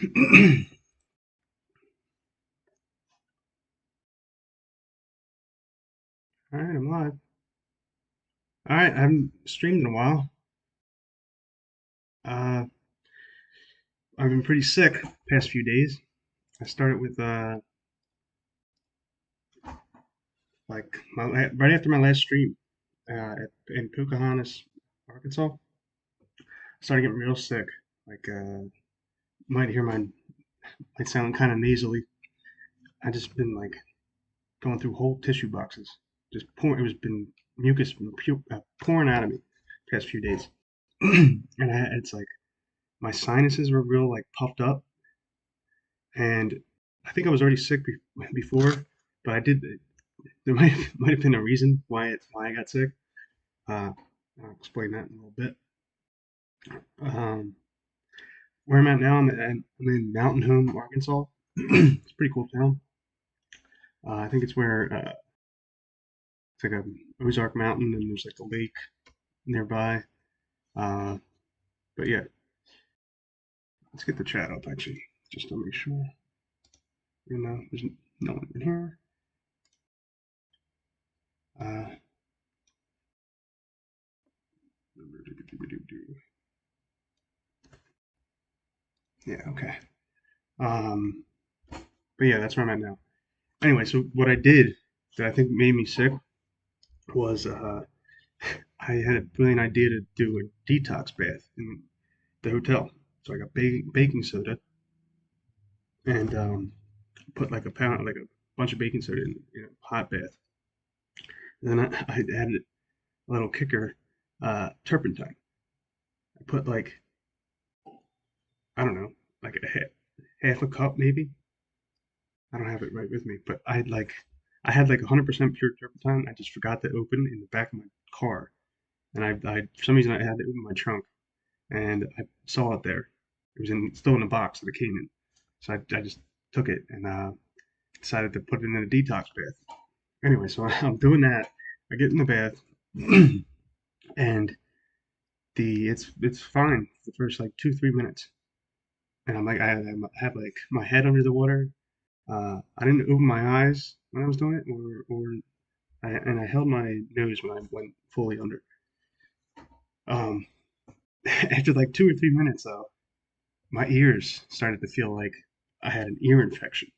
All right, I'm live. All right, I haven't streamed in a while. Uh, I've been pretty sick past few days. I started with like right after my last stream in Pocahontas, Arkansas. I started getting real sick. Like might hear might sound kind of nasally. I just been like going through whole tissue boxes, just pouring. It was been mucus pouring out of me past few days, and it's like my sinuses were real like puffed up, and I think I was already sick before, but I did. There might have been a reason why I got sick. Uh, I'll explain that in a little bit. Um, where I'm at now, I'm in Mountain Home, Arkansas. It's a pretty cool town. I think it's where it's like a Ozark Mountain, and there's like a lake nearby. Uh, but yeah, let's get the chat up actually, just to make sure. There's no one in here. Uh, yeah, okay. Um, but yeah, that's where I'm at now. Anyway, so what I did that I think made me sick was I had a brilliant idea to do a detox bath in the hotel. So I got baking soda and put like a bunch of baking soda in a hot bath. And then I added a little kicker, turpentine. I put like, I don't know, like half a cup maybe. I don't have it right with me, but I had like 100% pure turpentine. I just forgot to open in the back of my car, and I for some reason I had to open my trunk, and I saw it there. It was still in the box that it came in, so I just took it and decided to put it in a detox bath. Anyway, so I'm doing that. I get in the bath, and it's fine for the first like 2 3 minutes, and I'm like I have like my head under the water. I didn't open my eyes when I was doing it, and I held my nose when I went fully under. Um, After like 2 or 3 minutes, though, my ears started to feel like I had an ear infection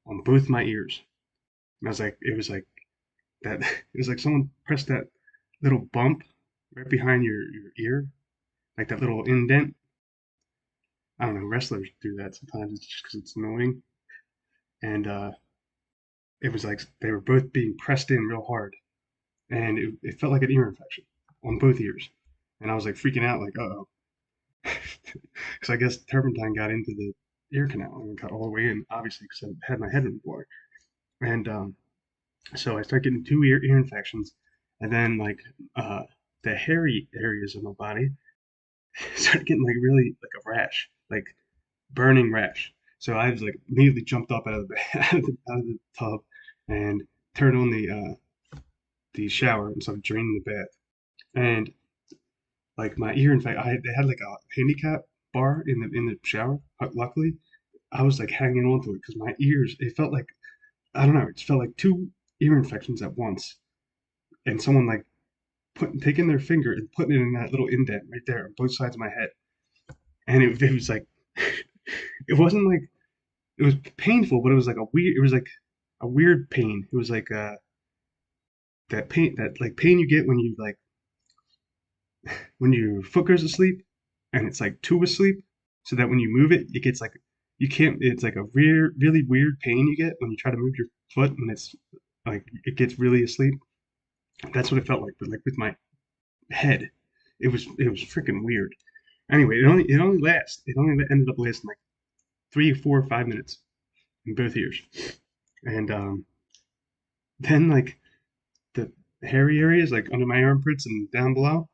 on both my ears. And it was like that. It was like someone pressed that little bump right behind your ear, like that little indent. I don't know. Wrestlers do that sometimes. It's just because it's annoying. And it was like they were both being pressed in real hard, and it felt like an ear infection on both ears. And I was like freaking out, like, uh oh, because I guess turpentine got into the ear canal and got all the way in, obviously, because I had my head in the water. And so I started getting two ear infections, and then like uh, the hairy areas of my body started getting like really like a rash, like burning rash. So I was like immediately jumped up out of the out of the tub and turned on the shower and started draining the bath. And like my ear, in fact, they had like a handicap bar in the shower. But luckily, I was like hanging on to it because my ears. It felt like I don't know. It felt like two ear infections at once, and someone like taking their finger and putting it in that little indent right there on both sides of my head. And it was like it wasn't like it was painful, but it was like a weird. It was like a weird pain. It was like that pain that like pain you get when your foot goes to sleep and it's like two asleep, so that when you move it, it gets like you can't. It's like a weird, really weird pain you get when you try to move your foot when it's like it gets really asleep. That's what it felt like, but like with my head, it was freaking weird. Anyway, it only ended up lasting like 3 4 5 minutes in both ears, and then like the hairy areas like under my armpits and down below,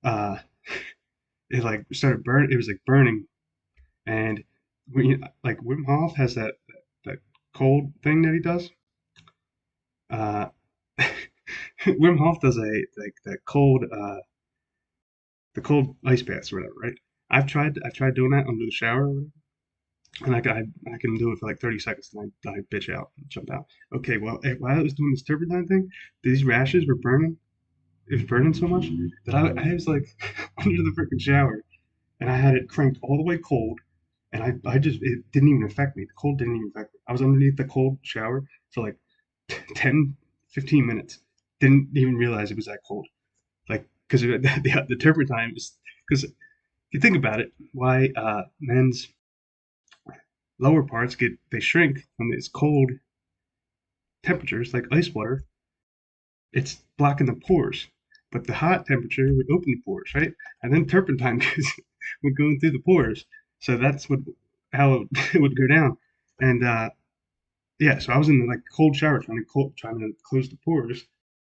uh, it like started burn. It was like burning. And like Wim Hof has that cold thing that he does. Uh, Wim Hof does a like that cold the cold ice baths or whatever, right? I've tried doing that under the shower, or whatever, and I can do it for like 30 seconds, and I bitch out, jump out. Okay, well, while I was doing this turpentine thing, these rashes were burning. It was burning so much that I was like under the freaking shower, and I had it cranked all the way cold, and I just it didn't even affect me. The cold didn't even affect me. I was underneath the cold shower for like 10, 15 minutes. Didn't even realize it was that cold. Like because the turpentine is because if you think about it, why men's lower parts they shrink when it's cold temperatures like ice water. It's blocking the pores, but the hot temperature would open the pores, right? And then turpentine would go through the pores. So that's what how it would go down. And yeah, so I was in the like cold shower trying to close the pores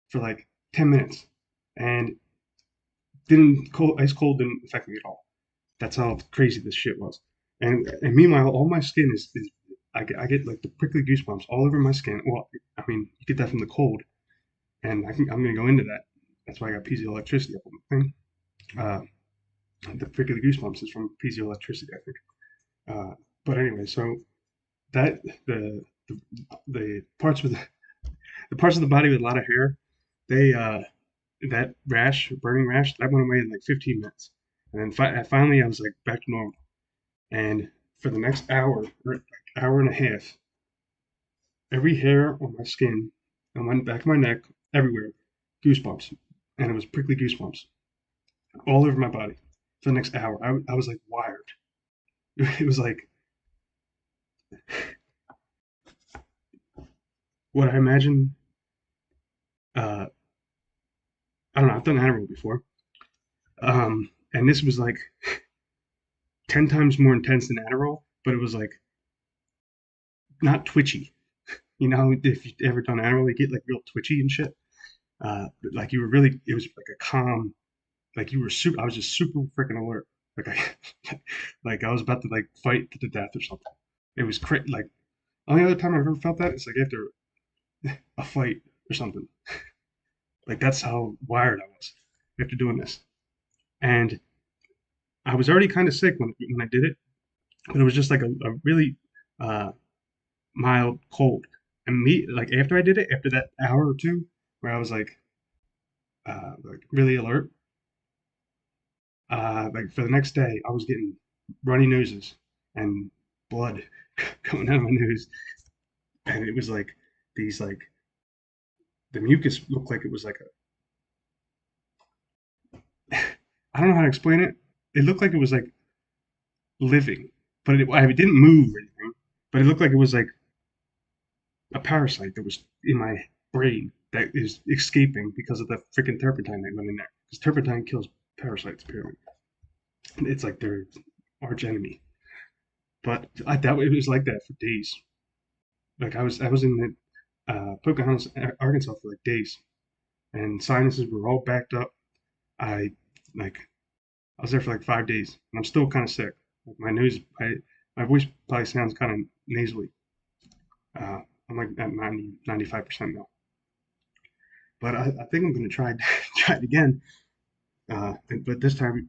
for like 10 minutes, and didn't cold ice cold didn't affect me at all. That's how crazy this shit was. And meanwhile, all my skin is I get like the prickly goosebumps all over my skin. Well, I mean, you get that from the cold, and I'm gonna go into that. That's why I got piezoelectricity up on the thing. Uh, the prickly goosebumps is from piezoelectricity, I think. But anyway, so that the parts with the parts of the body with a lot of hair, they that rash, burning rash, that went away in like 15 minutes, and then finally I was like back to normal. And for the next hour or like hour and a half, every hair on my skin, on my back of my neck, everywhere, goosebumps, and it was prickly goosebumps all over my body for the next hour. I was like wired. It was like what I imagine. Uh, I don't know. I've done animal before, and this was like 10 times more intense than Adderall, but it was like not twitchy. You know, if you ever done Adderall, you get like real twitchy and shit. Like you were really, it was like a calm, like you were super. I was just super freaking alert. Like like I was about to like fight to the death or something. It was like only other time I've ever felt that is like after a fight or something. Like that's how wired I was after doing this. And I was already kind of sick when I did it, but it was just like a really uh, mild cold. And me, like after I did it, after that hour or two, where I was like really alert, like for the next day, I was getting runny noses and blood coming out of my nose, and it was like these like the mucus looked like it was like a I don't know how to explain it. It looked like it was like living, but it didn't move or anything. But it looked like it was like a parasite that was in my brain that is escaping because of the freaking turpentine that went in there. Because turpentine kills parasites, apparently. It's like their arch enemy. But that it was like that for days. Like I was in the Pocahontas, Arkansas for like days, and sinuses were all backed up. I like I was there for like 5 days, and I'm still kind of sick. Like my voice probably sounds kind of nasally. I'm like at 95% now. But I think I'm gonna try try it again. But this time,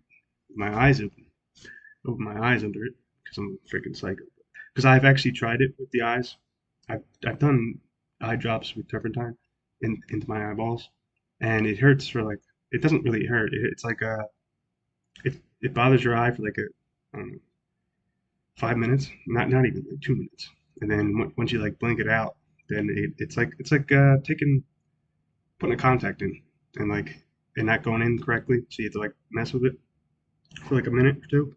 my eyes open my eyes under it because I'm a freaking psycho. Because I've actually tried it with the eyes. I've done eye drops with turpentine into my eyeballs, and it hurts for like it doesn't really hurt. It's like it bothers your eye for like a I don't know 5 minutes, not even like 2 minutes, and then once you like blink it out, then it's like taking putting a contact in and like and not going in correctly, so you have to like mess with it for like a minute or two.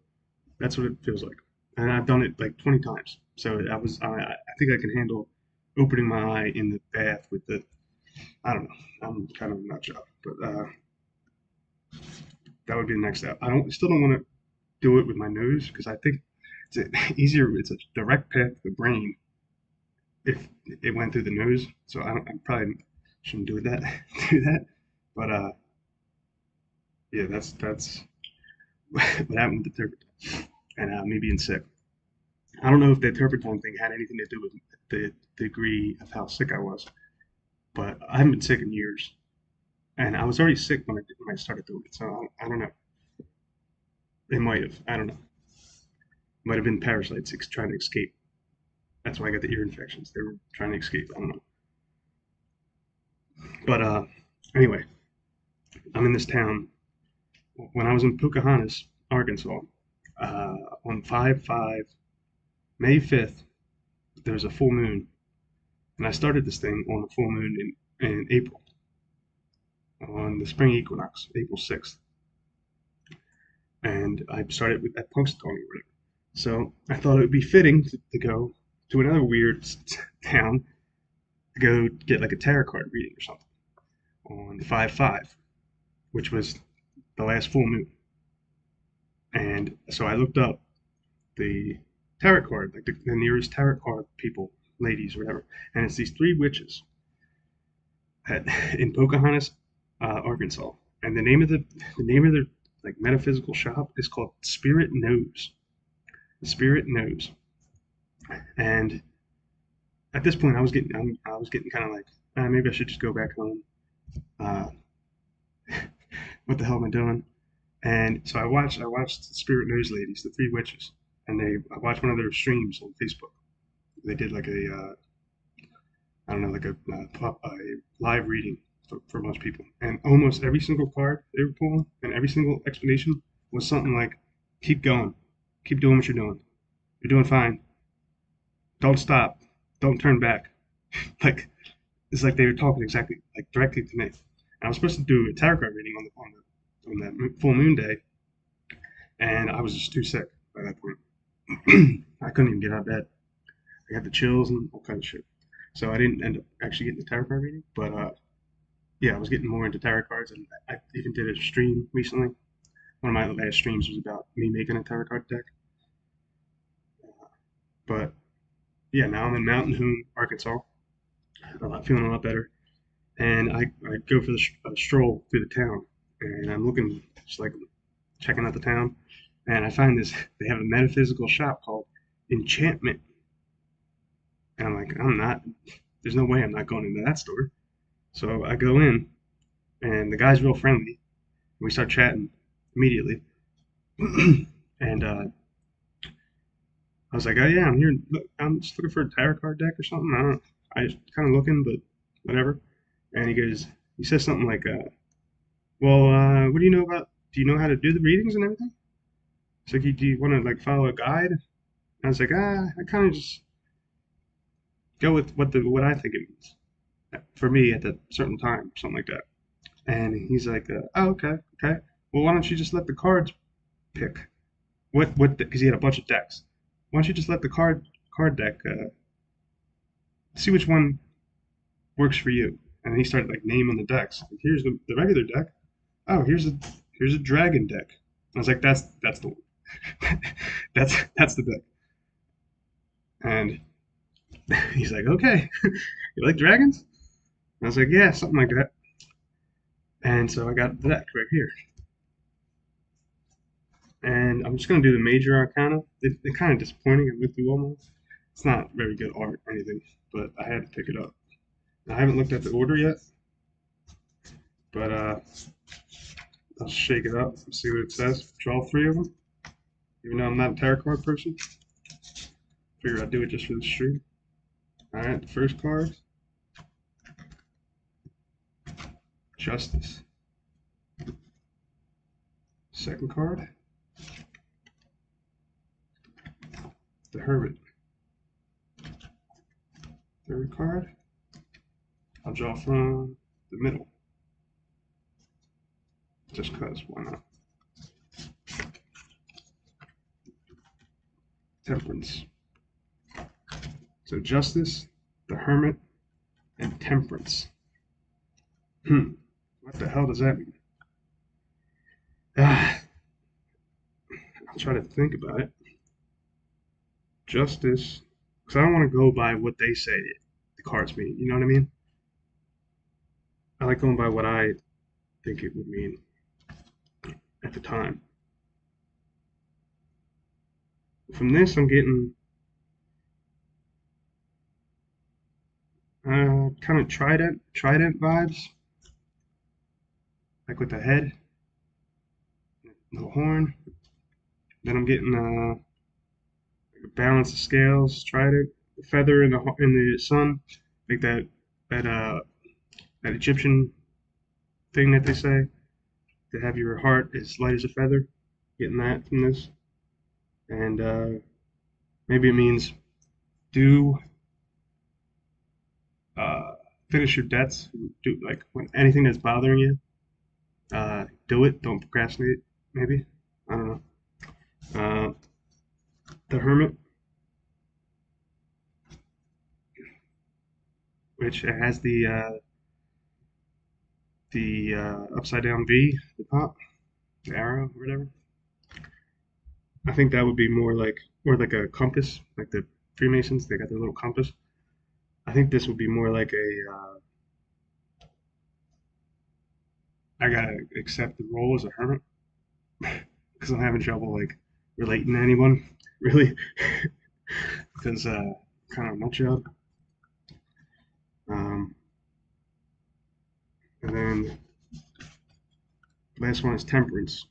That's what it feels like, and I've done it like 20 times. So I think I can handle opening my eye in the bath with the I don't know. I'm kind of a nut job, but that would be the next step. I don't still don't want to do it with my nose because I think it's easier. It's a direct path to the brain if it went through the nose. So I probably shouldn't do that. Do that. But yeah, that's what happened with the turpentine and me being sick. I don't know if the turpentine thing had anything to do with the degree of how sick I was, but I haven't been sick in years, and I was already sick when I started doing it. So I don't know. It might have. I don't know. Might have been parasites trying to escape. That's why I got the ear infections. They were trying to escape. I don't know. But anyway, I'm in this town. When I was in Pocahontas, Arkansas, on 5/5, May 5th, there was a full moon, and I started this thing on the full moon in April, on the spring equinox, April 6th, and I started with that Punxsutawney route. So I thought it would be fitting to go to another weird town to go get like a tarot card reading or something on 5/5, which was the last full moon. And so I looked up the tarot card, like the nearest tarot card people, ladies, or whatever, and it's these three witches in Pocahontas, Arkansas, and the name of their like metaphysical shop is called Spirit Knows. Spirit Knows, and at this point, I was getting kind of like maybe I should just go back home. Uh, what the hell am I doing? And so I watched the Spirit Knows ladies, the three witches, and I watched one of their streams on Facebook. They did like a I don't know, like a live reading for most people. And almost every single card they were pulling and every single explanation was something like, keep going, keep doing what you're doing. You're doing fine. Don't stop. Don't turn back. Like, it's like they were talking exactly, like directly to me. And I was supposed to do a tarot card reading on that full moon day, and I was just too sick by that point. I couldn't even get out of bed. I got the chills and all kinds of shit. So I didn't end up actually getting the tarot card reading, but yeah, I was getting more into tarot cards, and I even did a stream recently. One of my last streams was about me making a tarot card deck. But yeah, now I'm in Mountain Home, Arkansas, feeling a lot better, and I go for a stroll through the town, and I'm looking just like checking out the town, and I find this. They have a metaphysical shop called Enchantment, and I'm like, I'm not. There's no way I'm not going into that store. So I go in, and the guy's real friendly. We start chatting immediately, and I was like, oh yeah, I'm here. I'm just looking for a tarot card deck or something. I just kind of looking, but whatever. And he says something like, well, what do you know about? Do you know how to do the readings and everything? It's like, do you want to like follow a guide? And I was like, I kind of just go with what I think it means for me at that certain time, something like that. And he's like, oh, okay, okay. Well, why don't you just let the cards pick because he had a bunch of decks. Why don't you just let the card deck see which one works for you? And he started like naming the decks. Like, here's the regular deck. Oh, here's a dragon deck. I was like, that's the one. That's the deck. And he's like, okay, you like dragons? I was like, yeah, something like that. And so I got the deck right here. And I'm just gonna do the major arcana. They're kind of disappointing. I went through almost. It's not very good art or anything, but I had to pick it up. I haven't looked at the order yet, but I'll shake it up and see what it says. Draw three of them. Even though I'm not a tarot card person, figure I'd do it just for the stream. All right, the first card, Justice. Second card, the Hermit. Third card, I'll draw from the middle. Just cause, why not? Temperance. So Justice, the Hermit, and Temperance. What the hell does that mean? I'll try to think about it. Justice, because I don't want to go by what they say the cards mean. You know what I mean? I like going by what I think it would mean at the time. From this, I'm getting kind of trident vibes, like with the head, the horn. Then I'm getting balance the scales. Tried it. The feather in the sun, like that that Egyptian thing that they say to have your heart as light as a feather. Getting that from this, and maybe it means do uh, finish your debts. Do like when anything that's bothering you, do it. Don't procrastinate. Maybe I don't know. Uh, the Hermit, which has the upside down V at the top, the arrow, or whatever. I think that would be more like a compass, like the Freemasons. They got their little compass. I think this would be more like a I gotta accept the role as a hermit because I'm having trouble like relating to anyone really because kind of nut job. Um, and then the last one is temperance,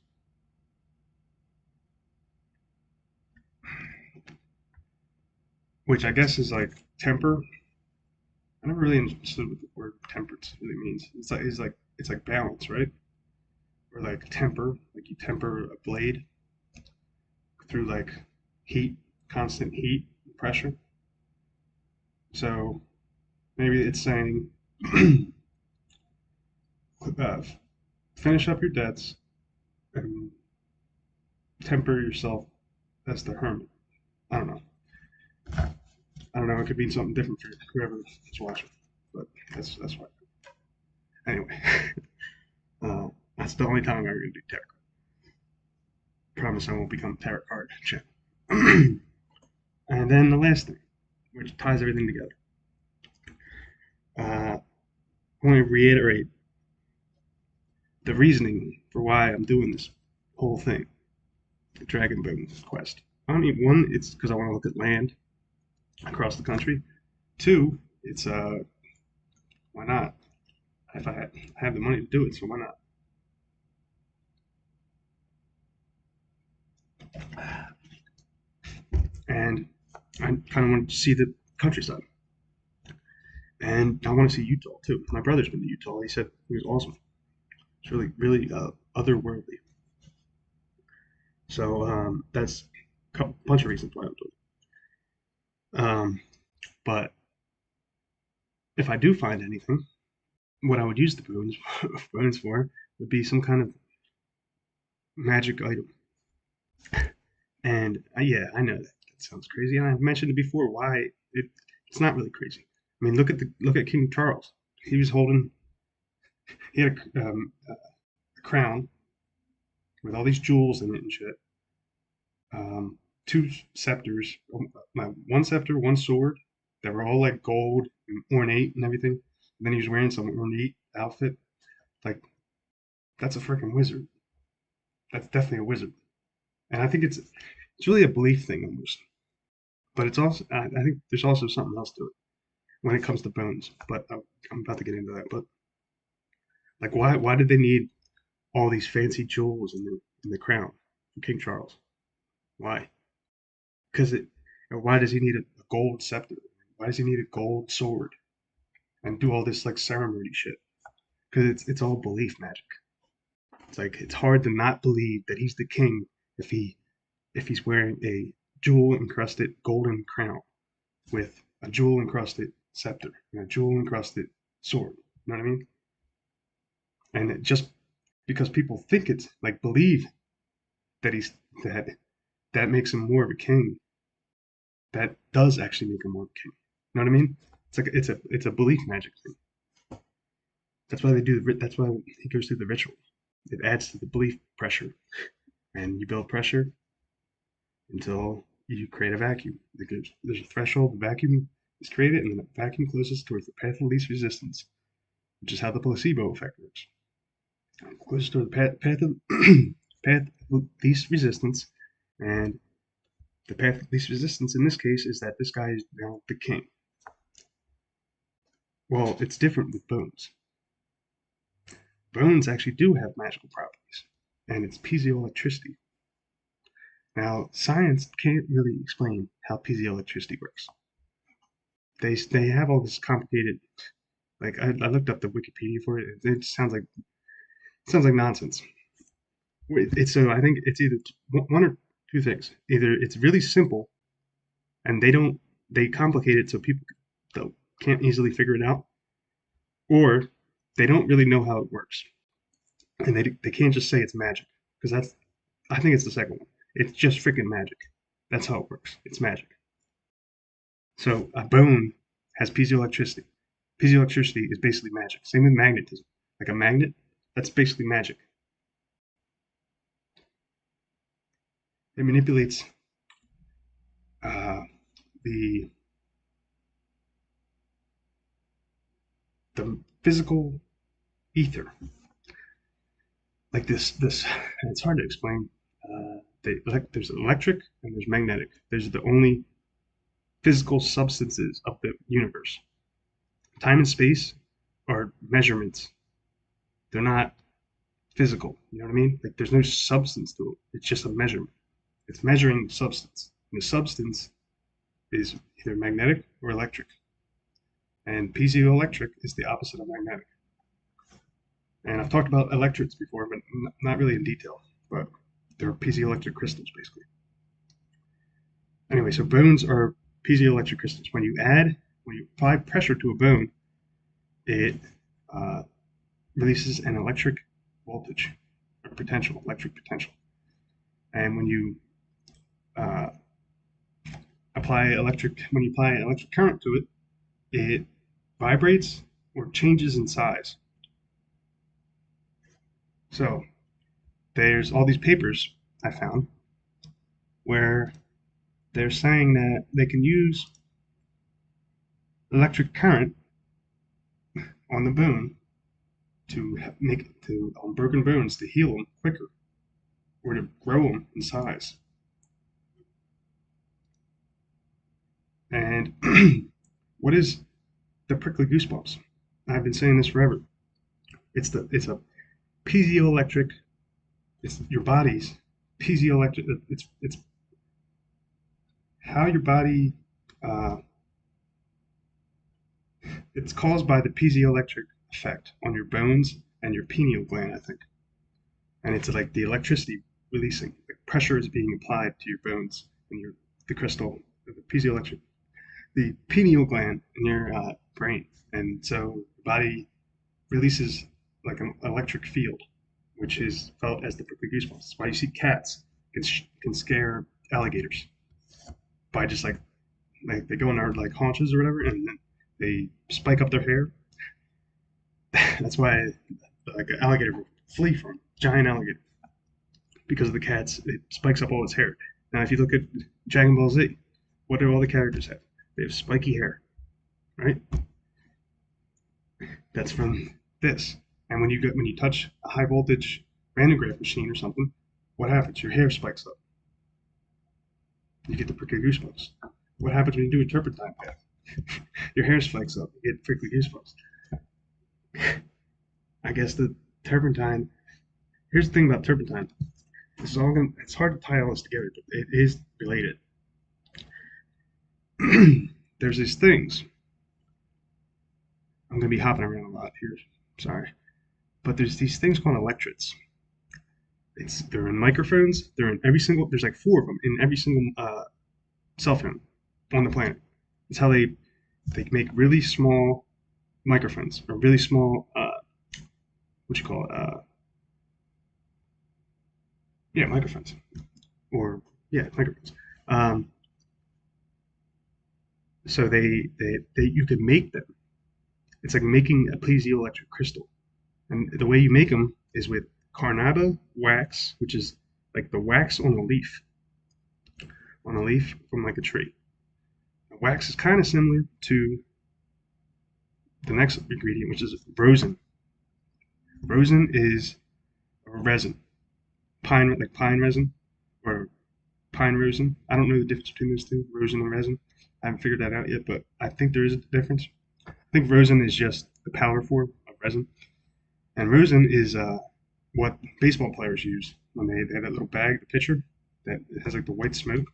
which I guess is like temper. I never really understood what the word temperance really means. It's like balance, right? Or like temper, like you temper a blade through like heat, constant heat, pressure. So maybe it's saying uh, finish up your debts and temper yourself as the hermit. I don't know. I don't know. It could mean something different for whoever is watching, but that's why. Anyway, uh, that's the only time I'm ever gonna do tarot. Promise I won't become tarot card channel. And then the last thing, which ties everything together. I want to reiterate the reasoning for why I'm doing this whole thing, the Dragon Boom quest. I mean, one, it's because I want to look at land across the country. Two, it's why not? If I have the money to do it, so why not? And I kind of want to see the countryside, and I want to see Utah too. My brother's been to Utah. He said it was awesome. It's really otherworldly. So that's a bunch of reasons why I'm doing it. But if I do find anything, what I would use the boons for would be some kind of magic item. And yeah, I know that sounds crazy, and I've mentioned it before. Why it's not really crazy. I mean, look at King Charles. He was holding he had a crown with all these jewels in it and shit. Two scepters, one scepter, one sword that were all like gold and ornate and everything. And then he was wearing some ornate outfit. Like that's a freaking wizard. That's definitely a wizard. And I think it's really a belief thing almost. But it's also I think there's also something else to it when it comes to bones. But I'm about to get into that. But like why did they need all these fancy jewels in the crown for King Charles? Why? Because it. Why does he need a gold scepter? Why does he need a gold sword and do all this like ceremony shit? Because it's all belief magic. It's like it's hard to not believe that he's the king if he's wearing a jewel encrusted golden crown with a jewel encrusted scepter and a jewel encrusted sword. You know what I mean? And it just because people think it's like believe that he's that that makes him more of a king. That does actually make him more of a king. You know what I mean? It's like it's a belief magic thing. That's why they do. That's why he goes through the ritual. It adds to the belief pressure, and you build pressure until you create a vacuum. There's a threshold. The vacuum is created, and then the vacuum closes towards the path of least resistance, which is how the placebo effect works. Closes toward the path of path of least resistance, and the path of least resistance in this case is that this guy is now the king. Well, it's different with bones. Bones actually do have magical properties, and it's piezoelectricity. Now, science can't really explain how piezoelectricity works. They have all this complicated, like I looked up the Wikipedia for it. It sounds like nonsense. It's so I think it's either one or two things. Either it's really simple and they complicate it so people can't easily figure it out, or they don't really know how it works and they can't just say it's magic because that's I think it's the second one. It's just freaking magic. That's how it works. It's magic. So a bone has piezoelectricity. Piezoelectricity is basically magic. Same with magnetism. Like a magnet, that's basically magic. It manipulates uh, the the physical ether. Like this. It's hard to explain. There's electric and there's magnetic. There's the only physical substances of the universe. Time and space are measurements. They're not physical. You know what I mean? Like there's no substance to it. It's just a measurement. It's measuring substance. And the substance is either magnetic or electric. And piezoelectric is the opposite of magnetic. And I've talked about electrodes before, but not really in detail. But they're piezoelectric crystals, basically. Anyway, so bones are piezoelectric crystals. When you apply pressure to a bone, it uh, releases an electric voltage or potential, electric potential. And when you uh, when you apply an electric current to it, it vibrates or changes in size. So there's all these papers I found where they're saying that they can use electric current on the bone to on broken bones to heal them quicker or to grow them in size. And what is the prickly goosebumps? I've been saying this forever. It's a piezoelectric. It's your body's piezoelectric. It's how your body. Uh, it's caused by the piezoelectric effect on your bones and your pineal gland, I think. And it's like the electricity releasing. The pressure is being applied to your bones and the crystal, the piezoelectric, the pineal gland in your brain, and so the body releases like an electric field, which is felt as the prickly goosebumps. That's why you see cats can scare alligators by just like they go in their like haunches or whatever, and then they spike up their hair. That's why like an alligator will flee from giant alligator because of the cats. It spikes up all its hair. Now, if you look at Dragon Ball Z, what do all the characters have? They have spiky hair, right? That's from this. And when you touch a high voltage random graph machine or something, what happens? Your hair spikes up. You get the prickly goosebumps. What happens when you do a turpentine bath? Your hair spikes up. You get prickly goosebumps. I guess the turpentine. Here's the thing about turpentine. It's hard to tie all this together, but it is related. There's these things. I'm gonna be hopping around a lot here. Sorry, but there's these things called electrodes. They're in microphones. They're in every single. There's like four of them in every single cell phone on the planet. It's how they make really small microphones or really small what you call it yeah, microphones or yeah, microphones. Um, so they you can make them. It's like making a piezoelectric crystal, and the way you make them is with carnauba wax, which is like the wax on a leaf from like a tree. The wax is kind of similar to the next ingredient, which is rosin. Rosin is a resin, pine resin or pine rosin. I don't know the difference between those two, rosin and resin. I haven't figured that out yet, but I think there is a difference. I think rosin is just the powder form of resin, and rosin is what baseball players use when they have that little bag, the pitcher. that has like the white smoke,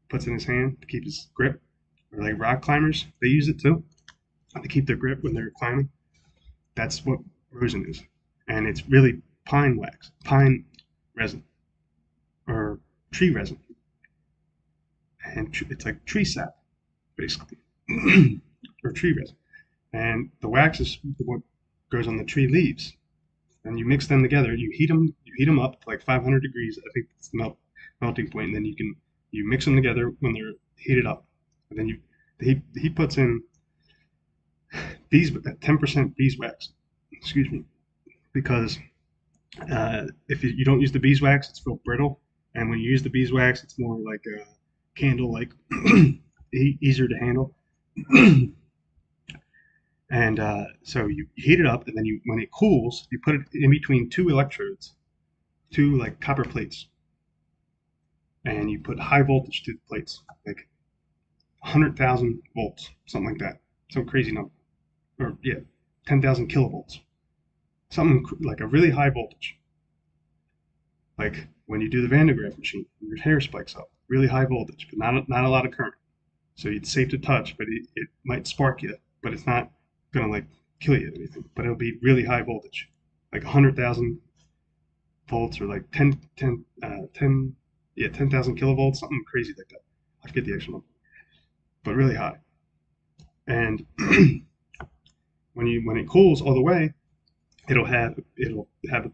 puts in his hand to keep his grip. Or like rock climbers, they use it too to keep their grip when they're climbing. That's what rosin is, and it's really pine wax, pine resin, or tree resin, and it's like tree sap basically, or tree resin. And the wax is what goes on the tree leaves. And you mix them together. You heat them up to like 500 degrees. I think it's the melting point, and then you mix them together when they're heated up, and then he puts in 10% beeswax. Excuse me, because if you don't use the beeswax, it's real brittle, and when you use the beeswax, it's more like a candle, like easier to handle. And so you heat it up, and then when it cools, you put it in between two electrodes, two like copper plates, and you put high voltage to the plates, like 100,000 volts, something like that. Some crazy number, or yeah, 10,000 kilovolts, something like a really high voltage. Like when you do the Van de Graaff machine, your hair spikes up, really high voltage, but not a lot of current. So it's safe to touch, but it might spark you, but it's not gonna like kill you or anything. But it'll be really high voltage, like 100,000 volts or like 10,000 kilovolts, something crazy like that. I forget the actual number, but really high. And when it cools all the way, it'll have a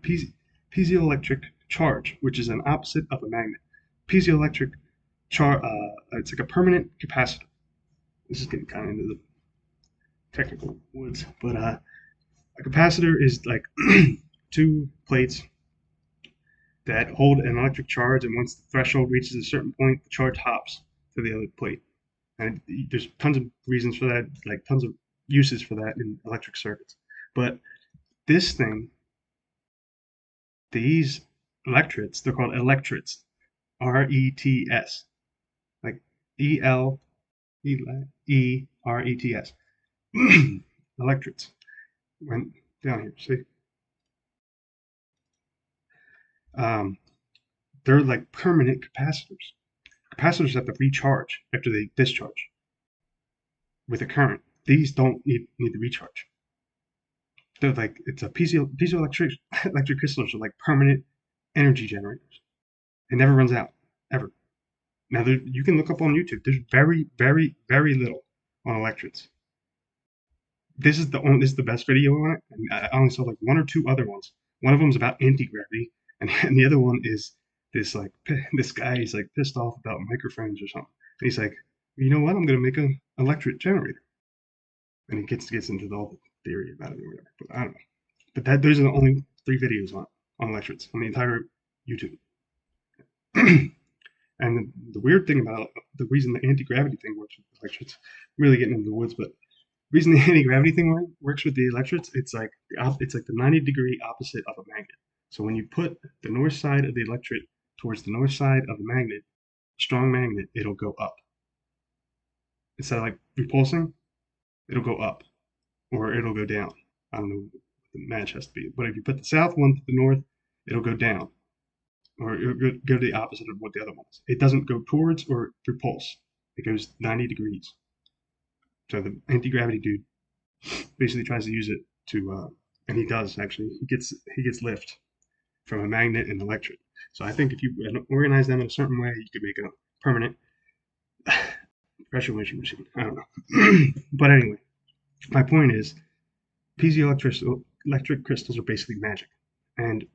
piezoelectric charge, which is an opposite of a magnet. Piezoelectric it's like a permanent capacitor. This is getting kind of into the technical woods, but a capacitor is like two plates that hold an electric charge, and once the threshold reaches a certain point, the charge hops to the other plate. And there's tons of reasons for that, like tons of uses for that in electric circuits. But this thing, these electrets, they're called electrets, RETS, like ELERETS, electrets. Went down here, see? Um, they're like permanent capacitors. Capacitors have to recharge after they discharge with a current. These don't need to recharge. They're like, it's a piezoelectric electric crystals are like permanent energy generators. It never runs out, ever. Now you can look up on YouTube. There's very, very, very little on electrets. This is the best video on it. And I only saw like one or two other ones. One of them is about anti-gravity, and the other one is this like this guy is like pissed off about microphones or something. And he's like, you know what? I'm gonna make an electric generator, and he gets into the whole theory about it or whatever. But I don't know. But those are the only three videos on electrets on the entire YouTube. And the weird thing about the reason the anti-gravity thing works with electrets, really getting into the woods, but the reason the anti-gravity thing works with the electrets, it's like the 90-degree opposite of a magnet. So when you put the north side of the electret towards the north side of the magnet, strong magnet, it'll go up. Instead of like repulsing, it'll go up or it'll go down. I don't know what the match has to be. But if you put the south one to the north, it'll go down. Or it'll go to the opposite of what the other one is. It doesn't go towards or repulse. It goes 90 degrees. So the anti-gravity dude basically tries to use it to, and he does actually. He gets lift from a magnet and electric. So I think if you organize them in a certain way, you could make a permanent pressure washing machine. I don't know. But anyway, my point is, piezoelectric crystals are basically magic. And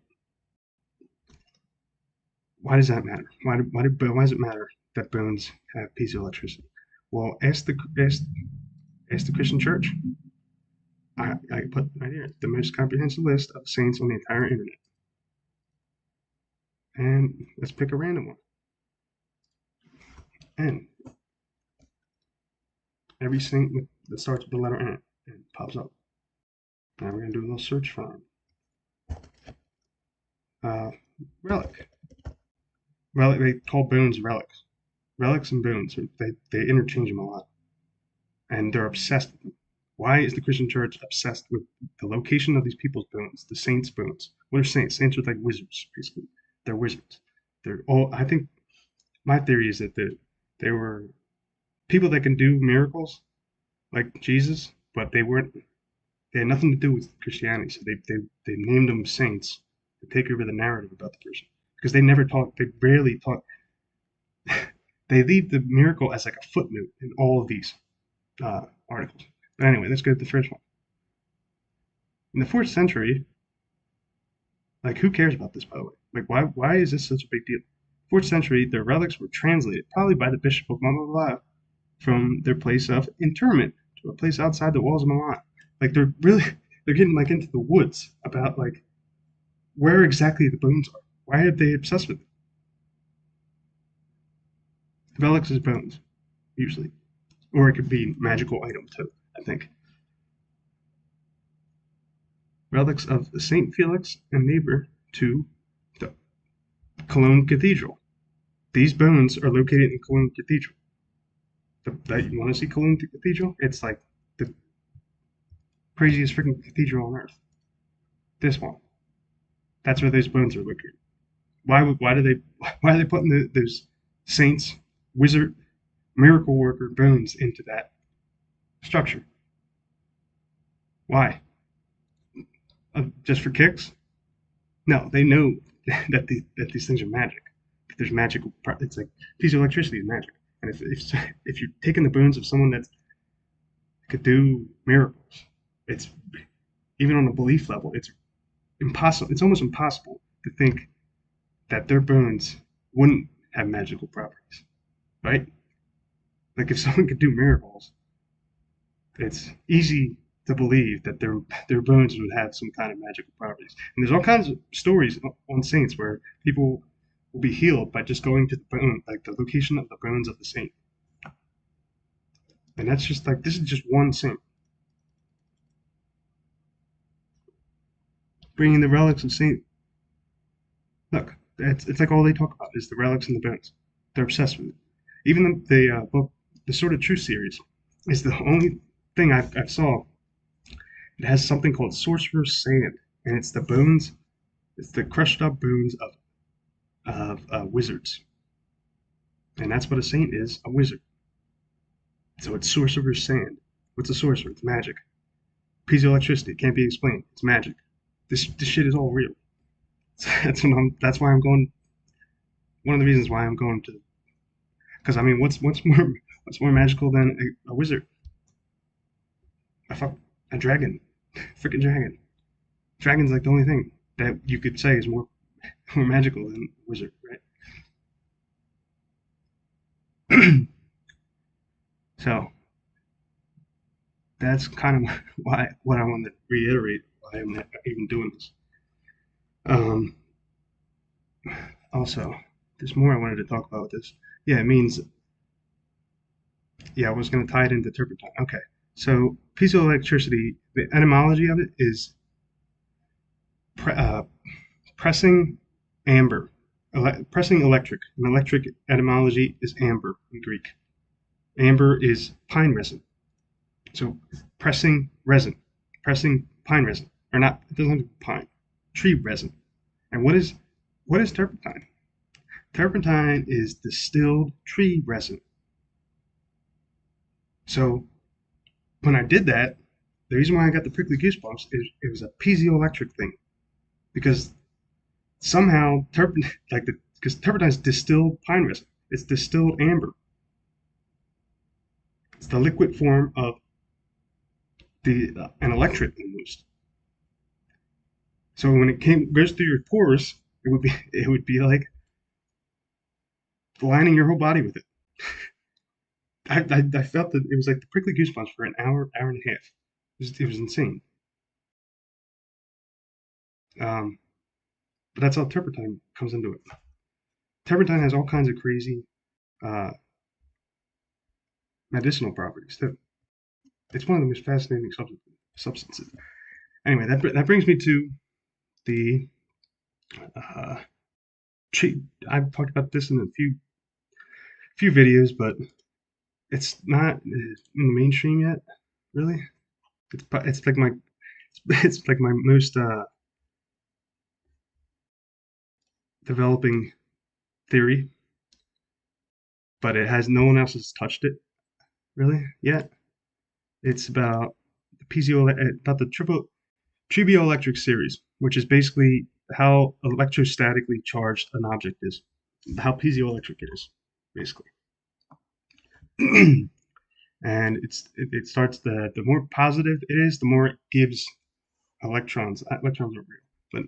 why does that matter? Why does it matter that bones have piezoelectricity? Well, ask the Christian Church. I put right here the most comprehensive list of saints on the entire internet. And let's pick a random one. N. Every saint that starts with the letter N, and pops up. Now we're gonna do a little search for them. Relic. Relic. They call bones relics. Relics and bones. They interchange them a lot, and they're obsessed with them. Why is the Christian Church obsessed with the location of these people's bones, the saints' bones? What are saints? Saints are like wizards, basically. They're wizards. They're all. I think my theory is that they were people that can do miracles like Jesus, but they weren't. They had nothing to do with Christianity, so they named them saints to take over the narrative about the person because they never talk. They rarely talk. They leave the miracle as like a footnote in all of these articles. But anyway, let's go to the first one. In the fourth century, like who cares about this by the way? Like why is this such a big deal? Fourth century, their relics were translated, probably by the bishop of blah blah blah, from their place of interment to a place outside the walls of Milan. Like they're getting like into the woods about like where exactly the bones are. Why are they obsessed with it? Relics is bones, usually. Or it could be magical item too, I think. Relics of St. Felix and neighbor to the Cologne Cathedral. These bones are located in Cologne Cathedral. You want to see Cologne Cathedral? It's like the craziest freaking cathedral on earth. This one. That's where those bones are located. Why are they putting those saints, wizard, miracle worker bones into that structure? Why? Just for kicks? No, they know that these things are magic. There's magical. It's like piezoelectricity is magic. And if you're taking the bones of someone that could do miracles, it's even on a belief level, it's impossible. It's almost impossible to think that their bones wouldn't have magical properties, right? Like if someone could do miracles, it's easy to believe that their bones would have some kind of magical properties. And there's all kinds of stories on saints where people will be healed by just going to the bone, like the location of the bones of the saint. And that's just like this is just one saint. Bringing the relics of Saint. Look, it's like all they talk about is the relics and the bones. They're obsessed with it. Even the book, the Sword of Truth series, is the only thing I saw. It has something called Sorcerer's Sand, and it's the bones. It's the crushed up bones of wizards, and that's what a saint is, a wizard. So it's Sorcerer's Sand. What's a sorcerer? It's magic. Piezoelectricity can't be explained. It's magic. This shit is all real. That's why I'm going. One of the reasons why I'm going to, because I mean, what's more magical than a wizard? A dragon, freaking dragon. Dragon's like the only thing that you could say is more more magical than a wizard, right? So that's kind of why what I want to reiterate why I'm even doing this. Um, Also, there's more I wanted to talk about with this. Yeah, it means yeah, I was going to tie it into turpentine. Okay, so piezoelectricity, the etymology of it is pre- uh, pressing amber, pressing electric. An electric etymology is amber in Greek. Amber is pine resin. So pressing pine resin, or not? It doesn't have to be pine, tree resin. And what is turpentine? Turpentine is distilled tree resin. So when I did that, the reason why I got the prickly goosebumps is it was a piezoelectric thing because somehow because turpentine is distilled pine resin. It's distilled amber. It's the liquid form of the an electric almost. So when it goes through your pores, it would be like lining your whole body with it. I felt that it was like the prickly goosebumps for an hour and a half. It was insane. Um, but that's how turpentine comes into it. Turpentine has all kinds of crazy uh, medicinal properties too. It's one of the most fascinating substances. Anyway, that brings me to the uh, tree. I've talked about this in a few videos, but it's not in the mainstream yet. Really, it's like my it's like my most developing theory. but it has no one else has touched it really yet. It's about the about the Piezoelectric series, which is basically how electrostatically charged an object is, how piezoelectric it is, basically. And it starts the more positive it is, the more it gives electrons. Electrons are real, but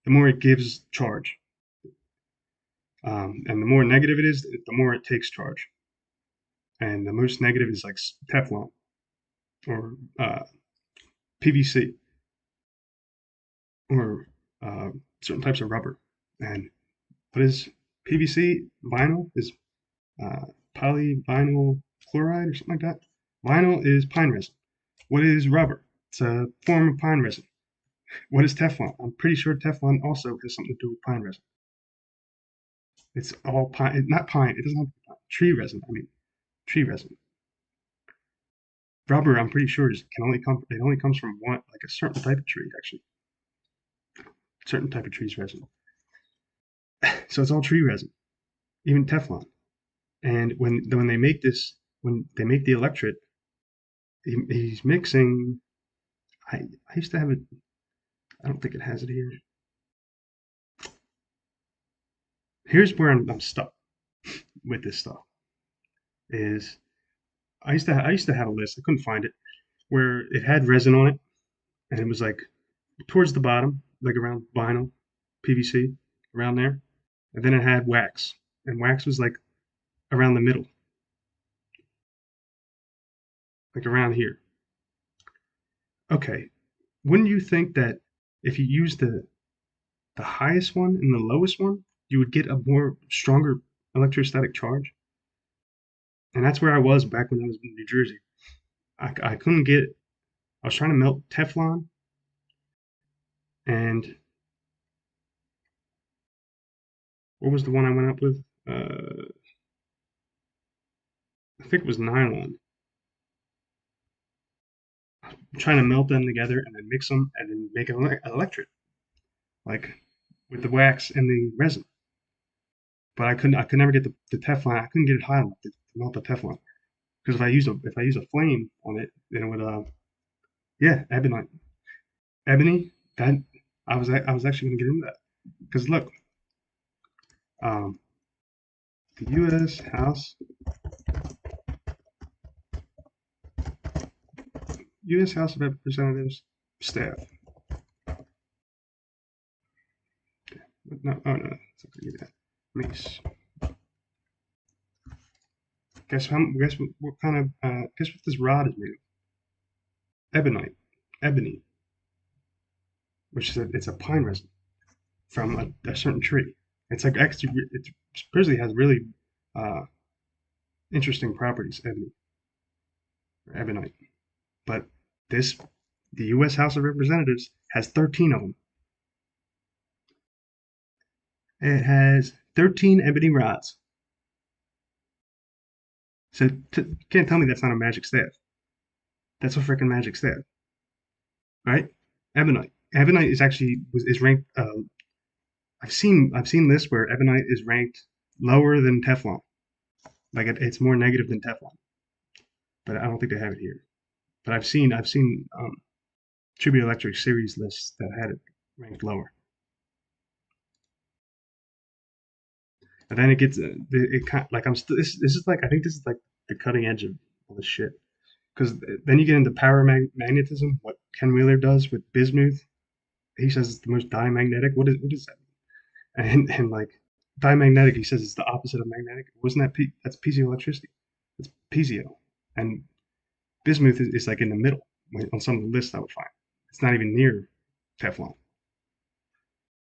the more it gives charge, and the more negative it is, the more it takes charge. And the most negative is like Teflon or PVC or certain types of rubber. And what is PVC? Vinyl is uh, polyvinyl chloride or something like that. Vinyl is pine resin. What is rubber? It's a form of pine resin. What is Teflon? I'm pretty sure Teflon also has something to do with pine resin. It's all pine, not pine. It doesn't have pine. Tree resin. I mean, tree resin. Rubber, I'm pretty sure can only come. It only comes from one, like a certain type of tree, actually. Certain type of tree's resin. So it's all tree resin, even Teflon. And when they make this, when they make the electret, he's mixing. I used to have it. I don't think it has it here. Here's where I'm stuck with this stuff. Is I used to have a list. I couldn't find it where it had resin on it, and it was like towards the bottom, like around vinyl, PVC, around there, and then it had wax, and wax was like around the middle, like around here. Okay, wouldn't you think that if you use the highest one and the lowest one, you would get a more stronger electrostatic charge? And that's where I was back when I was in New Jersey. I couldn't get. I was trying to melt Teflon, and what was the one I went up with? I think it was nylon. I'm trying to melt them together and then mix them and then make an electric, like with the wax and the resin. But I couldn't. I could never get the Teflon. I couldn't get it hot enough to melt the Teflon because if I use a flame on it, then it would yeah, ebony. That I was actually going to get into that because look, um, the U.S. House of Representatives staff. No, oh no, it's not going to be that. Mace. Guess what kind of guess what this rod is made of? Ebonite, ebony, which is it's a pine resin from a certain tree. It's like actually it supposedly has really uh, interesting properties, ebony or ebonite. But this the U.S. House of Representatives has 13 of them. It has 13 ebony rods. So can't tell me that's not a magic staff. That's a freaking magic staff, right? Ebonite. Ebonite is actually is ranked. I've seen lists where ebonite is ranked lower than Teflon. Like it's more negative than Teflon, but I don't think they have it here. But I've seen Tribute Electric series lists that had it ranked lower. And then it gets it kind like this is like I think this is like the cutting edge of all this shit because then you get into magnetism. What Ken Wheeler does with bismuth, he says it's the most diamagnetic. What is that? And like diamagnetic, he says it's the opposite of magnetic. Wasn't that's piezoelectricity? It's piezio, and bismuth is like in the middle on some of the lists I would find. It's not even near Teflon.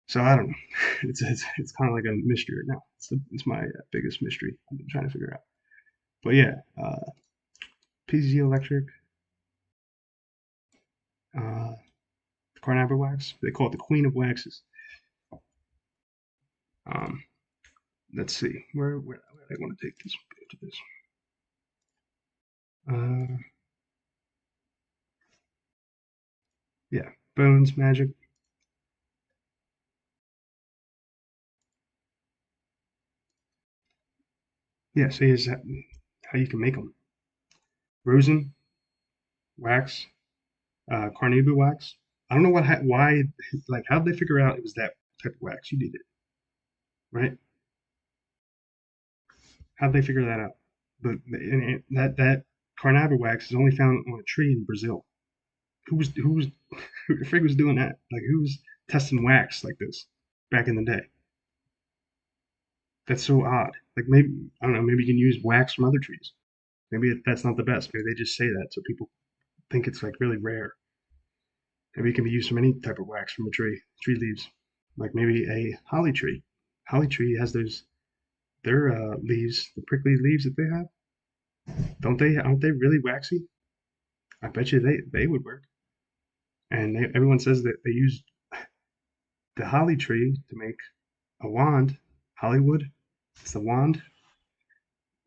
So I don't know. It's kind of like a mystery right now. It's my biggest mystery I've been trying to figure out. But yeah, piezoelectric, uh, carnauba wax. They call it the queen of waxes. Um, let's see where I want to take this to this. Uh, yeah, bones magic. Yeah, so here's how you can make them: rosin, wax, carnauba wax. I don't know why, like, how did they figure out it was that type of wax you needed, right? How did they figure that out? But that carnauba wax is only found on a tree in Brazil. Who was who the frig was doing that? Like, who was testing wax like this back in the day? That's so odd. Like, maybe I don't know. Maybe you can use wax from other trees. Maybe that's not the best. Maybe they just say that so people think it's like really rare. Maybe it can be used from any type of wax from a tree leaves. Like maybe a holly tree. Holly tree has their leaves, the prickly leaves that they have. Don't they? Aren't they really waxy? I bet you they would work. And everyone says that they use the holly tree to make a wand. Hollywood, it's the wand,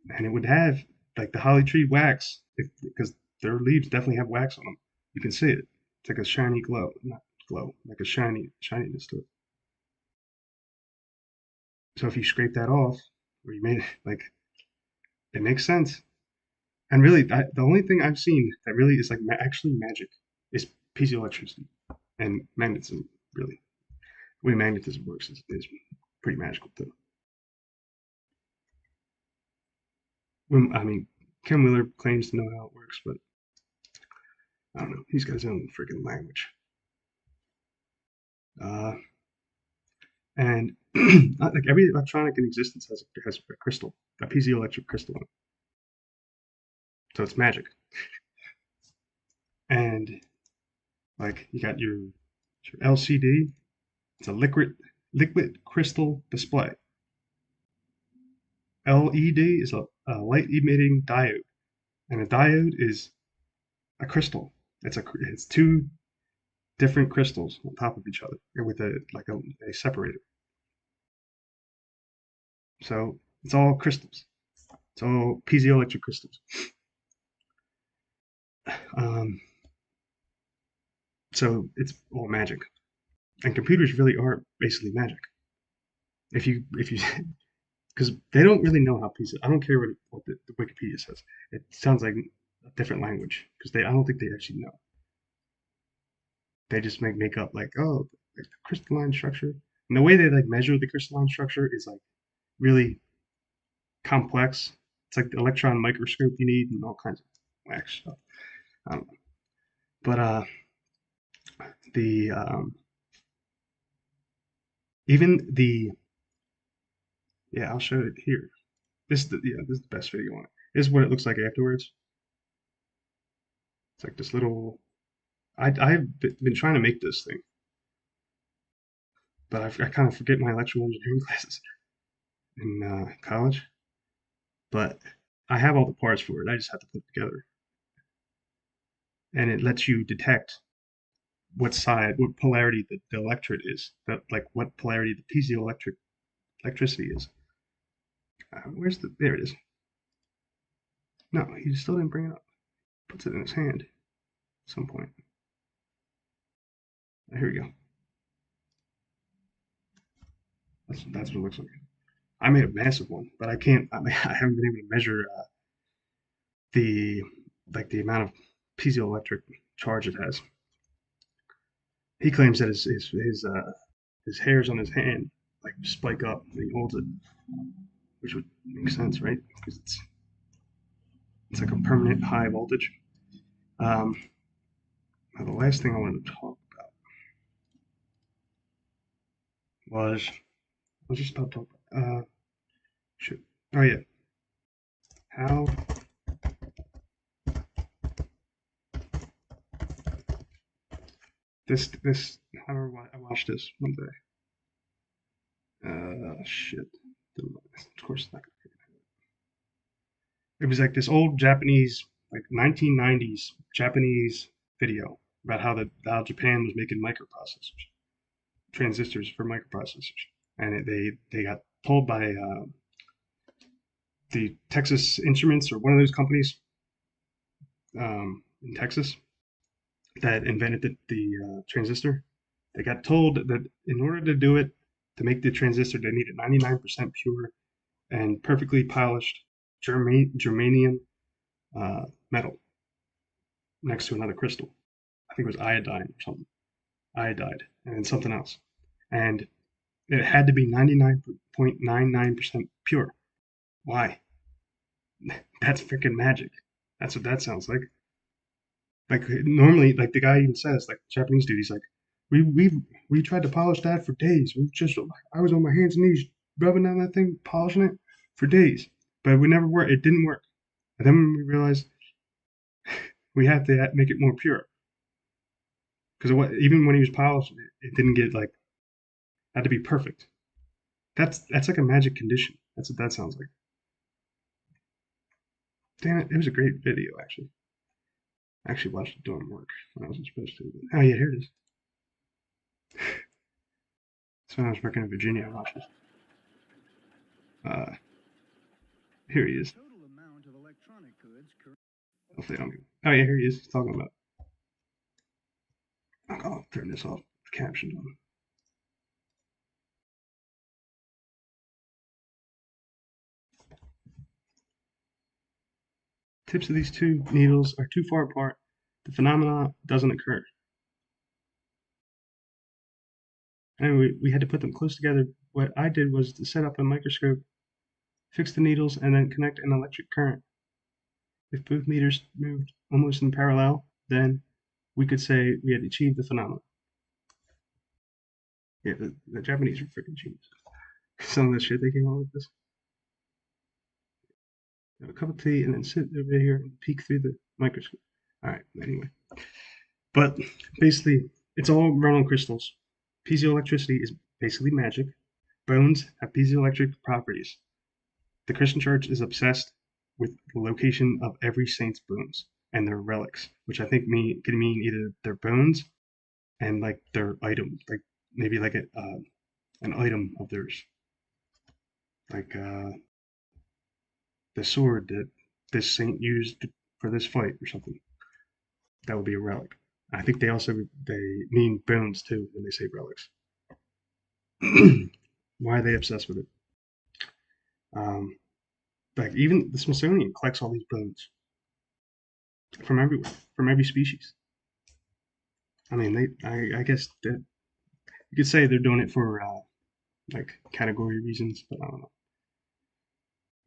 and it would have like the holly tree wax because their leaves definitely have wax on them. You can see it. It's like a shiny glow, not glow, like a shininess to it. So if you scrape that off, or you made it like it makes sense. And really, the only thing I've seen that really is like actually magic is piezoelectricity and magnetism. Really, the way magnetism works is pretty magical too. I mean, Ken Wheeler claims to know how it works, but I don't know. He's got his own freaking language. Uh, and like every electronic in existence has a crystal, a piezoelectric crystal in it. So it's magic. And like you got your LCD. It's a liquid crystal display. LED is a light emitting diode, and a diode is a crystal. It's two different crystals on top of each other with a separator. So it's all crystals. It's all piezoelectric crystals. Um, so it's all magic, and computers really are basically magic. If you because they don't really know how pieces. I don't care what the Wikipedia says. It sounds like a different language because they. I don't think they actually know. They just make up like, oh, like the crystalline structure, and the way they like measure the crystalline structure is like really complex. It's like the electron microscope you need and all kinds of whack stuff. I don't know. But the even the yeah, I'll show it here. This is the best video on it. This is what it looks like afterwards. It's like this little. I've been trying to make this thing, but I kind of forget my electrical engineering classes in college. But I have all the parts for it. I just have to put it together, and it lets you detect what polarity the electrode is, like what polarity the electricity is. There it is. No, he still didn't bring it up. Puts it in his hand at some point. Here we go. That's what it looks like. I made a massive one, but I can't. I haven't been able to measure the the amount of piezoelectric charge it has. He claims that his hairs on his hand like spike up when he holds it, which would make sense, right? Because it's like a permanent high voltage. Um, Now the last thing I wanted to talk about was I was just about to talk about shoot. Oh yeah, how this I watched this one day. Shit. Of course not. It was like this old Japanese, like 1990s Japanese video about how Japan was making microprocessors, transistors for microprocessors, and they got told by the Texas Instruments or one of those companies in Texas that invented the transistor. They got told that in order to do it, to make the transistor, they needed 99% pure and perfectly polished germanium metal next to another crystal. I think it was iodine or something, iodide, and something else. And it had to be 99.99% pure. Why? That's freaking magic. That's what that sounds like. Like normally, like the guy even says, like Japanese dude, he's like, we tried to polish that for days. I was on my hands and knees rubbing on that thing, polishing it for days, but we never worked. It didn't work. And then we realized we had to make it more pure because even when he was polishing it, it didn't get like had to be perfect. That's like a magic condition. That's what that sounds like. Damn it! It was a great video actually. I actually watched it doing work when I wasn't supposed to. But, oh yeah, here it is. So when I was working in Virginia, I watched it. Uh, Here he is. Hopefully, I don't. Oh yeah, here he is. He's talking about. I'll turn this off. The captions on. Tips of these two needles are too far apart. The phenomena doesn't occur. And we had to put them close together. What I did was to set up a microscope, fix the needles, and then connect an electric current. If both meters moved almost in parallel, then we could say we had achieved the phenomenon. Yeah, the Japanese are freaking genius. Some of the shit they came up with this. Have a cup of tea and then sit over here and peek through the microscope. All right, anyway. But basically, it's all run on crystals. Piezoelectricity is basically magic. Bones have piezoelectric properties. The Christian church is obsessed with the location of every saint's bones and their relics, which I think can mean either their bones and like their item, like maybe like an item of theirs, like the sword that this saint used for this fight or something. That would be a relic. I think they mean bones too when they say relics. Why are they obsessed with it? Um, like even the Smithsonian collects all these bones from everywhere, from every species. I mean, I guess that you could say they're doing it for like category reasons, but I don't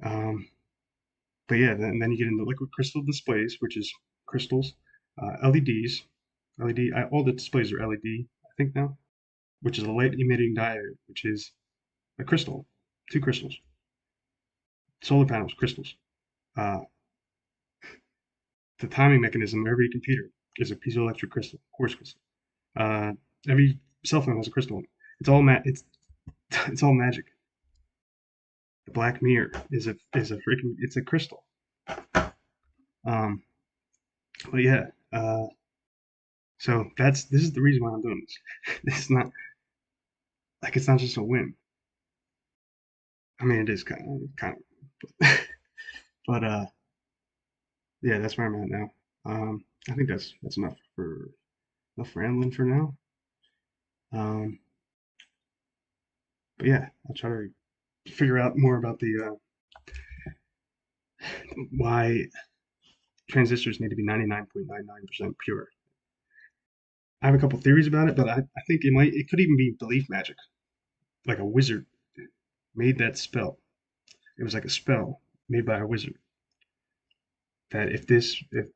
know. But yeah, then you get into liquid crystal displays, which is crystals, LEDs, all the displays are LED, I think now, which is a light emitting diode, which is a crystal, two crystals, solar panels, crystals. Uh, the timing mechanism of every computer is a piezoelectric crystal, quartz crystal. Uh, every cell phone has a crystal. It's all magic. The Black Mirror it's a crystal. Um, but yeah, so this is the reason why I'm doing this. This is not like it's not just a whim. I mean, it is of, but yeah, that's where I'm at now. I think that's enough rambling for now. Um, but yeah, I'll try to figure out more about the why transistors need to be 99.99% pure. I have a couple theories about it, but I think it could even be belief magic. Like a wizard made that spell. It was like a spell made by a wizard that if it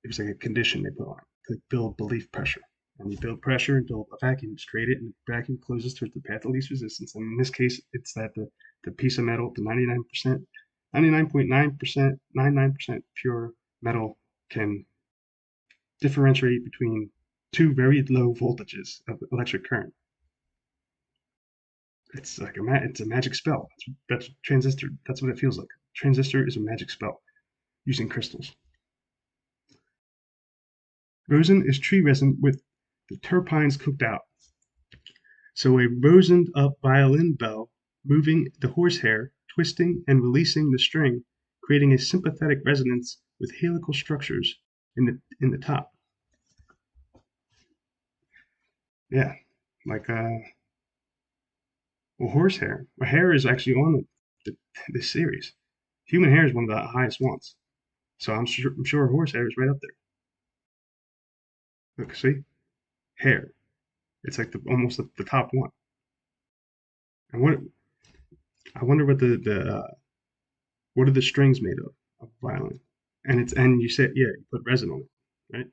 was like a condition they put on to build belief pressure. And you build pressure until a vacuum is created, and the vacuum closes towards the path of least resistance. And in this case, it's that the piece of metal, the 99%, 99.9%, 99% pure metal can differentiate between two very low voltages of electric current. It's like it's a magic spell. That's transistor. That's what it feels like. Transistor is a magic spell using crystals. Rosin is tree resin with the terpenes cooked out. So a rosined up violin bell, moving the horsehair, twisting and releasing the string, creating a sympathetic resonance with helical structures in the top. Yeah, like well, horsehair. Well, hair is actually on this series. Human hair is one of the highest ones. So I'm sure horse hair is right up there. Look, see? Hair. It's like almost the top one. And I wonder what the what are the strings made of violin? And you said, yeah, you put resin on it, right?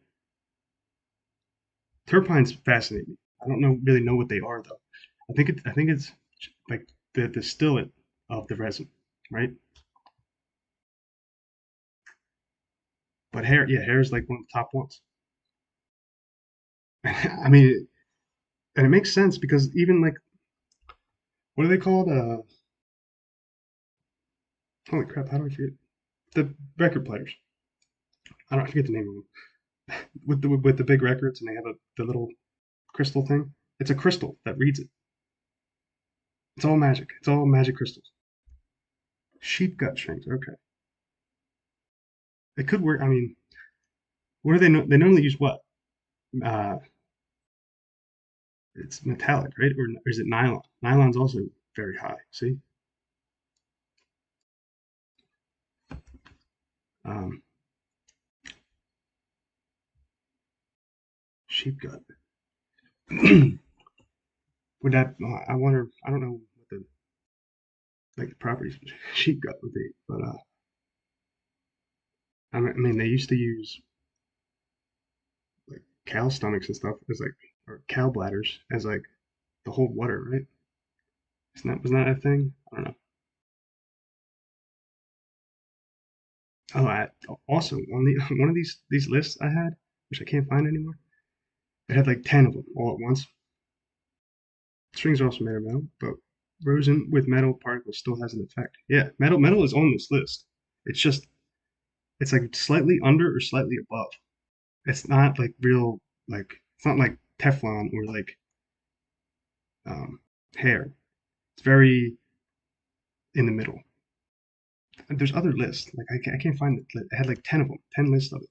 Terpines fascinate me. I don't really know what they are though. I think it's like the distillate of the resin, right? But hair, yeah, hair is like one of the top ones. I mean, and it makes sense because even like what are they called? Holy crap, how do I forget? The record players. I forget the name of them. With the big records and they have the little crystal thing. It's a crystal that reads it. It's all magic. It's all magic crystals. Sheep gut strings. Okay, it could work. I mean, what do they know? They normally use what? Uh, it's metallic, right? Or is it nylon? Nylon's also very high. See, um, sheep gut. Would that? I wonder. I don't know what the like the properties of sheep gut would be, but I mean, they used to use like cow stomachs and stuff as like or cow bladders as like the whole water, right? Wasn't that a thing? I don't know. Oh, also on the one of these lists I had, which I can't find anymore. It had like 10 of them all at once. Strings are also made of metal, but rosin with metal particles still has an effect. Yeah, metal is on this list. It's just it's like slightly under or slightly above. It's not like real like it's not like Teflon or like um, hair. It's very in the middle. And there's other lists. Like I can't find it. It had like 10 of them, 10 lists of it,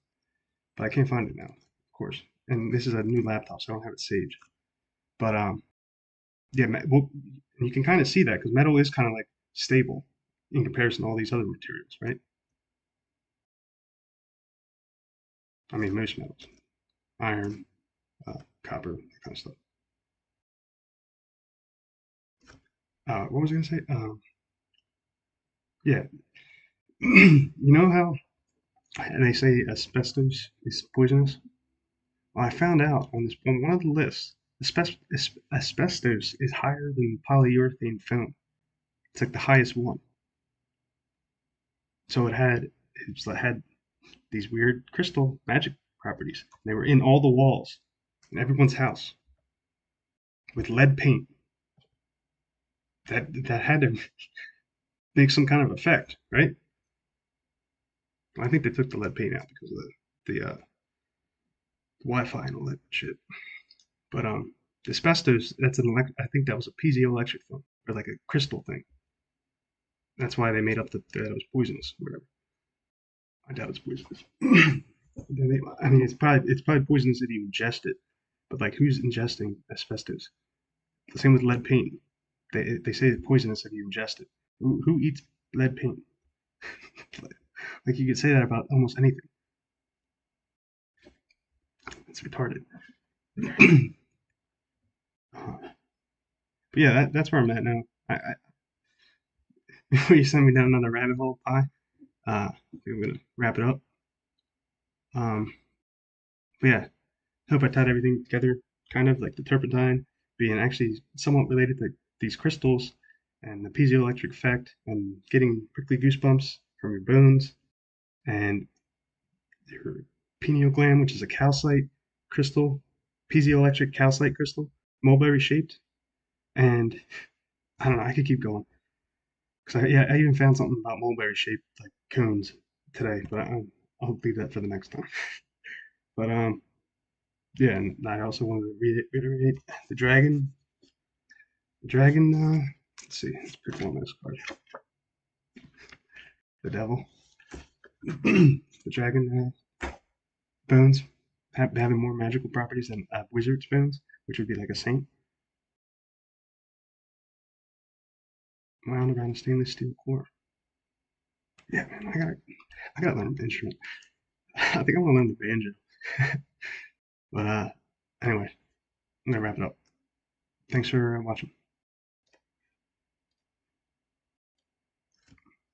but I can't find it now, of course. And this is a new laptop, so I don't have it saved. But yeah, well, you can kind of see that because metal is kind of like stable in comparison to all these other materials, right? I mean, most metals, iron, copper, that kind of stuff. What was I gonna say? Yeah, you know how and they say asbestos is poisonous. Well, I found out on one of the lists, asbestos is higher than polyurethane film. It's like the highest one. So it had these weird crystal magic properties. They were in all the walls in everyone's house with lead paint. That had to make some kind of effect, right? I think they took the lead paint out because of the Wi-Fi and all that shit. But asbestos, I think that was a piezoelectric film or like a crystal thing. That's why they made up that it was poisonous or whatever. I doubt it's poisonous. I mean, it's probably poisonous if you ingest it, but like who's ingesting asbestos? The same with lead paint. They say it's poisonous if you ingest it. Who eats lead paint? Like you could say that about almost anything. It's retarded. But yeah, that's where I'm at now. Before you send me down another rabbit hole, pie. I think I'm gonna wrap it up. Um, but yeah, hope I tied everything together, kind of like the turpentine being actually somewhat related to these crystals and the piezoelectric effect and getting prickly goosebumps from your bones and your pineal gland, which is a calcite crystal, piezoelectric calcite crystal, mulberry shaped. And I don't know, I could keep going because I even found something about mulberry shaped like cones today, but I'll leave that for the next time. But yeah, and I also wanted to reiterate the dragon. The dragon. Let's see. Let's pick one of those cards. The devil. The dragon bones having more magical properties than wizard's bones, which would be like a saint. Wound around a stainless steel core. Yeah, man, I gotta learn an instrument. I think I want to learn the banjo. But anyway, I'm gonna wrap it up. Thanks for watching.